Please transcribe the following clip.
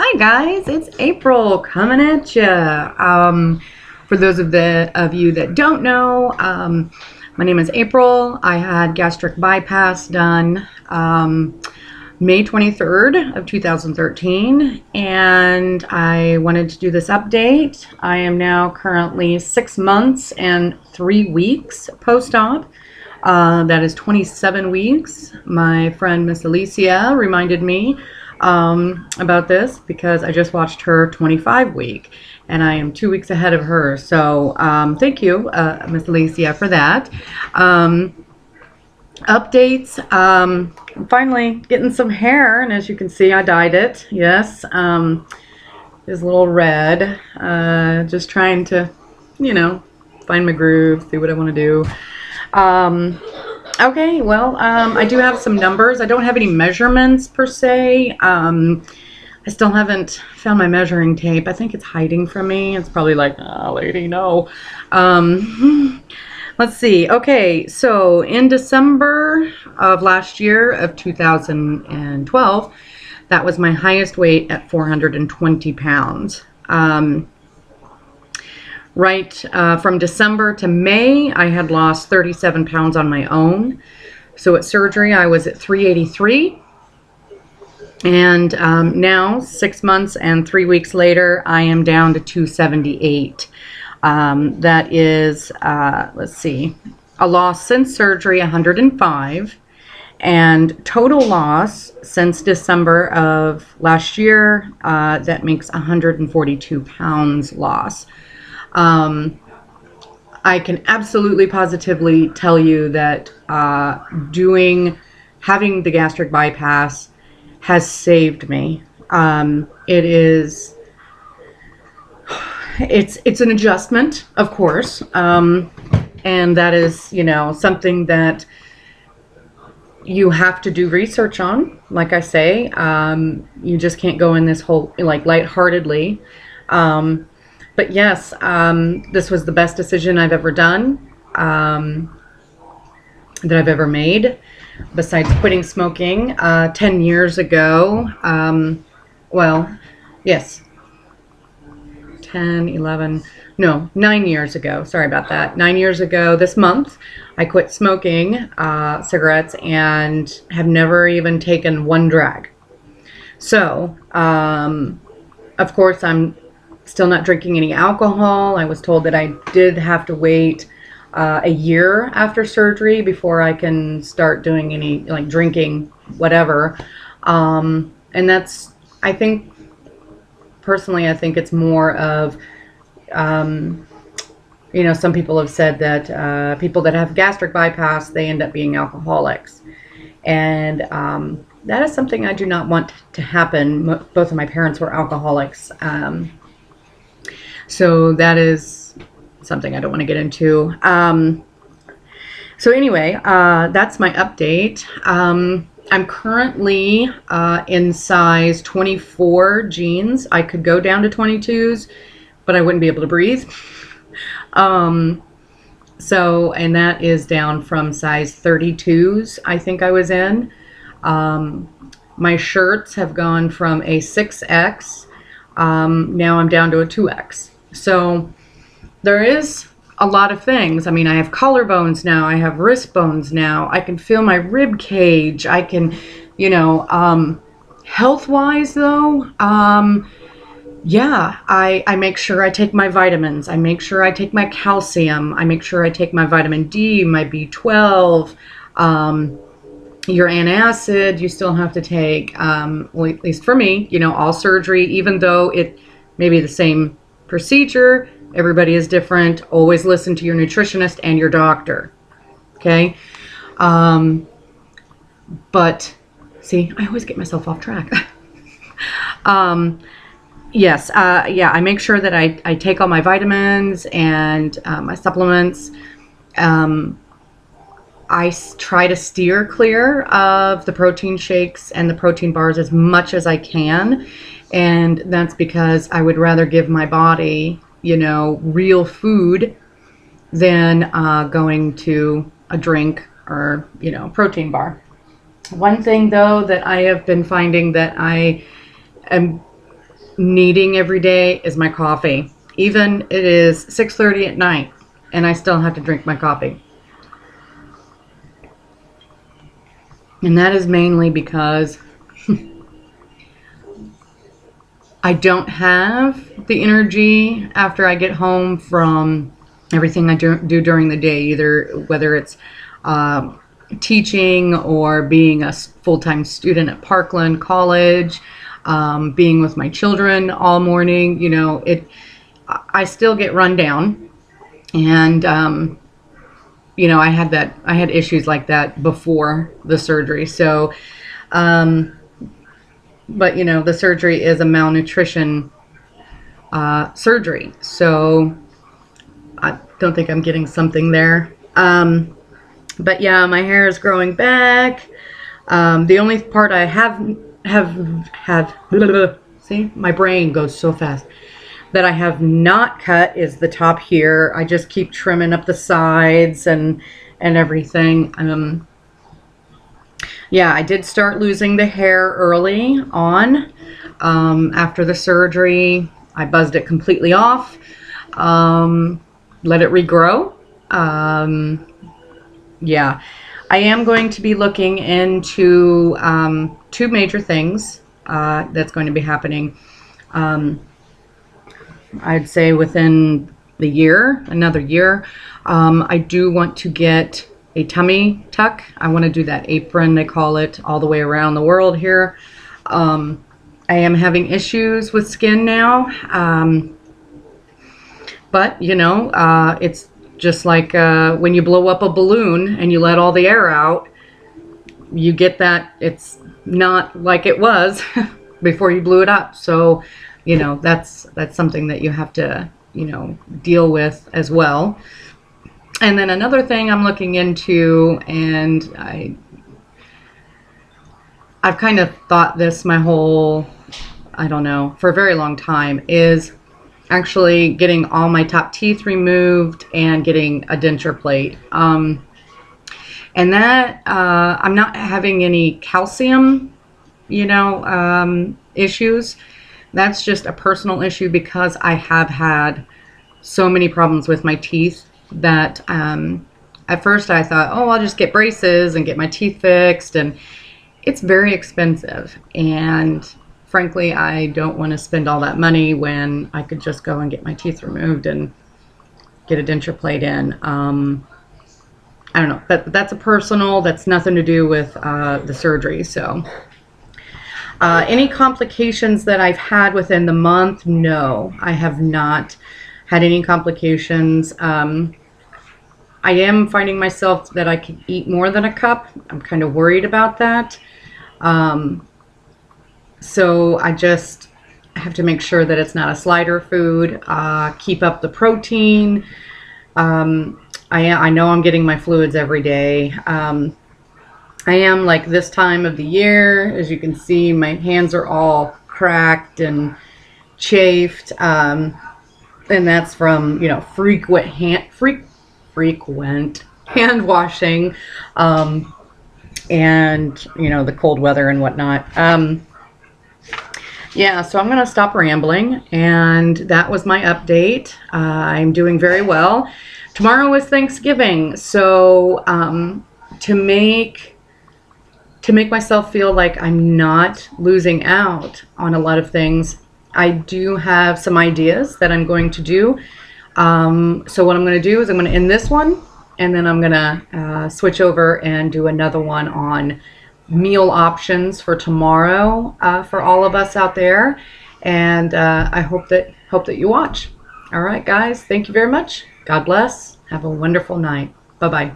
Hi guys, it's April coming at you. For those of you that don't know, my name is April. I had gastric bypass done May 23rd of 2013, and I wanted to do this update. I am now currently 6 months and 3 weeks post-op. That is 27 weeks. My friend Miss Alicia reminded me about this because I just watched her 25 week and I am 2 weeks ahead of her. So thank you, Miss Alicia, for that. Updates. I'm finally getting some hair, and as you can see, I dyed it. Yes, it's a little red. Just trying to, find my groove, see what I want to do. Okay, well, I do have some numbers. I don't have any measurements per se. I still haven't found my measuring tape. I think it's hiding from me. It's probably like, oh, lady, no. Let's see. Okay, so in December of last year of 2012, that was my highest weight at 420 pounds. From December to May, I had lost 37 pounds on my own. So at surgery, I was at 383. And now, 6 months and 3 weeks later, I am down to 278. That is, let's see, a loss since surgery, 105. And total loss since December of last year, that makes 142 pounds loss. I can absolutely positively tell you that having the gastric bypass has saved me. It's an adjustment, of course, and that is, something that you have to do research on. Like I say, you just can't go in this whole lightheartedly. But yes, this was the best decision I've ever done, that I've ever made, besides quitting smoking 10 years ago. Well, yes, 10, 11, no, 9 years ago. Sorry about that. 9 years ago this month, I quit smoking cigarettes and have never even taken one drag. So, of course, I'm still not drinking any alcohol. I was told that I did have to wait a year after surgery before I can start doing any, drinking, whatever. And that's, I think, personally, I think it's more of, some people have said that people that have gastric bypass, they end up being alcoholics. And that is something I do not want to happen. Both of my parents were alcoholics. So that is something I don't want to get into. So anyway, that's my update. I'm currently in size 24 jeans. I could go down to 22s, but I wouldn't be able to breathe. And that is down from size 32s, I think I was in. My shirts have gone from a 6X. Now I'm down to a 2X. So there is a lot of things. I mean, I have collarbones now. I have wrist bones now. I can feel my rib cage. I can, health-wise though, yeah, I make sure I take my vitamins. I make sure I take my calcium. I make sure I take my vitamin D, my B12, your antacid you still have to take, well, at least for me, all surgery, even though it may be the same procedure, everybody is different. Always listen to your nutritionist and your doctor. Okay. But see, I always get myself off track. Yes. Yeah. I make sure that I take all my vitamins and my supplements. I try to steer clear of the protein shakes and the protein bars as much as I can. And that's because I would rather give my body, real food than going to a drink or, protein bar. One thing, though, that I have been finding that I am needing every day is my coffee. Even it is 6:30 at night and I still have to drink my coffee. And that is mainly because I don't have the energy after I get home from everything I do during the day, either whether it's teaching or being a full-time student at Parkland College, being with my children all morning. You know, I still get run down, and you know, I had issues like that before the surgery. So, but you know, the surgery is a malnutrition surgery, so I don't think I'm getting something there. But yeah, my hair is growing back. The only part I have see, my brain goes so fast, that I have not cut is the top here. I just keep trimming up the sides and everything. Yeah, I did start losing the hair early on. After the surgery, I buzzed it completely off, let it regrow. Yeah, I am going to be looking into two major things that's going to be happening. I'd say within the year, another year. I do want to get a tummy tuck. I want to do that apron, they call it, all the way around the world here. I am having issues with skin now. But, you know, it's just like when you blow up a balloon and you let all the air out, you get that it's not like it was before you blew it up. So, you know, that's something that you have to, you know, deal with as well. And then another thing I'm looking into, and I've kind of thought this my whole, I don't know, for a very long time, is actually getting all my top teeth removed and getting a denture plate. And that, I'm not having any calcium, you know, issues. That's just a personal issue because I have had so many problems with my teeth that at first I thought, oh, I'll just get braces and get my teeth fixed, and it's very expensive, and frankly I don't want to spend all that money when I could just go and get my teeth removed and get a denture plate in. I don't know, but that's that's nothing to do with the surgery. So any complications that I've had within the month? No, I have not had any complications. I am finding myself that I can eat more than a cup. I'm kind of worried about that. So I just have to make sure that it's not a slider food, keep up the protein. I know I'm getting my fluids every day. I am, like, this time of the year, as you can see, my hands are all cracked and chafed. And that's from, you know, frequent hand washing, and, you know, the cold weather and whatnot. Yeah, so I'm going to stop rambling, and that was my update. I'm doing very well. Tomorrow is Thanksgiving, so to make myself feel like I'm not losing out on a lot of things, I do have some ideas that I'm going to do. So what I'm going to do is I'm going to end this one, and then I'm going to switch over and do another one on meal options for tomorrow for all of us out there. And I hope that you watch. All right, guys, thank you very much. God bless. Have a wonderful night. Bye-bye.